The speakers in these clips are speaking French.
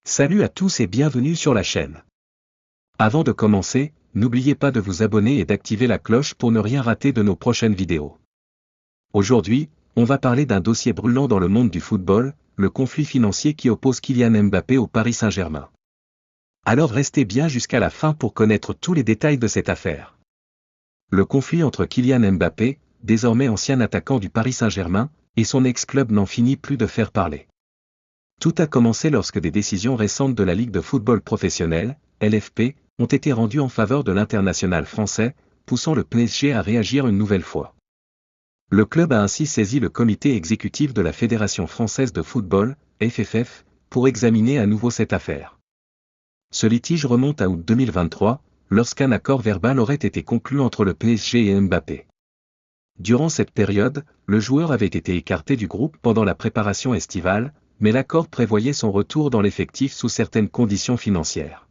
Salut à tous et bienvenue sur la chaîne. Avant de commencer, n'oubliez pas de vous abonner et d'activer la cloche pour ne rien rater de nos prochaines vidéos. Aujourd'hui, on va parler d'un dossier brûlant dans le monde du football, le conflit financier qui oppose Kylian Mbappé au Paris Saint-Germain. Alors restez bien jusqu'à la fin pour connaître tous les détails de cette affaire. Le conflit entre Kylian Mbappé, désormais ancien attaquant du Paris Saint-Germain, et son ex-club n'en finit plus de faire parler. Tout a commencé lorsque des décisions récentes de la Ligue de football professionnel, LFP, ont été rendues en faveur de l'international français, poussant le PSG à réagir une nouvelle fois. Le club a ainsi saisi le comité exécutif de la Fédération française de football, FFF, pour examiner à nouveau cette affaire. Ce litige remonte à août 2023, lorsqu'un accord verbal aurait été conclu entre le PSG et Mbappé. Durant cette période, le joueur avait été écarté du groupe pendant la préparation estivale, mais l'accord prévoyait son retour dans l'effectif sous certaines conditions financières.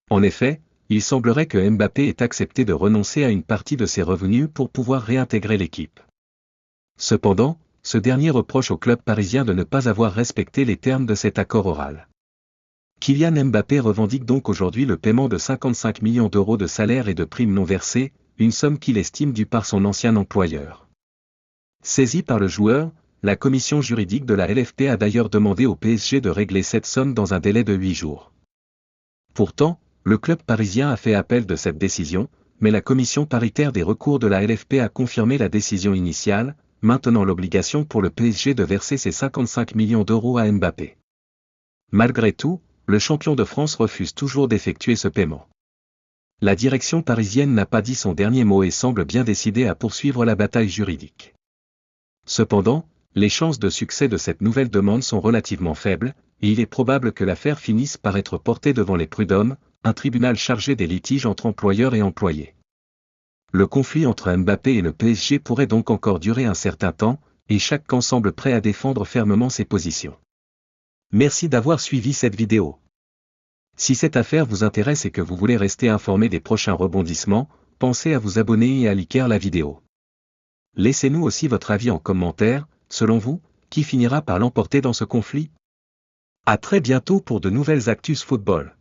En effet, il semblerait que Mbappé ait accepté de renoncer à une partie de ses revenus pour pouvoir réintégrer l'équipe. Cependant, ce dernier reproche au club parisien de ne pas avoir respecté les termes de cet accord oral. Kylian Mbappé revendique donc aujourd'hui le paiement de 55 millions d'euros de salaires et de primes non versées, une somme qu'il estime due par son ancien employeur. Saisi par le joueur, la commission juridique de la LFP a d'ailleurs demandé au PSG de régler cette somme dans un délai de 8 jours. Pourtant, le club parisien a fait appel de cette décision, mais la commission paritaire des recours de la LFP a confirmé la décision initiale, maintenant l'obligation pour le PSG de verser ses 55 millions d'euros à Mbappé. Malgré tout, le champion de France refuse toujours d'effectuer ce paiement. La direction parisienne n'a pas dit son dernier mot et semble bien décidée à poursuivre la bataille juridique. Cependant, les chances de succès de cette nouvelle demande sont relativement faibles, et il est probable que l'affaire finisse par être portée devant les prud'hommes, un tribunal chargé des litiges entre employeurs et employés. Le conflit entre Mbappé et le PSG pourrait donc encore durer un certain temps, et chaque camp semble prêt à défendre fermement ses positions. Merci d'avoir suivi cette vidéo. Si cette affaire vous intéresse et que vous voulez rester informé des prochains rebondissements, pensez à vous abonner et à liker la vidéo. Laissez-nous aussi votre avis en commentaire. Selon vous, qui finira par l'emporter dans ce conflit? À très bientôt pour de nouvelles actus football.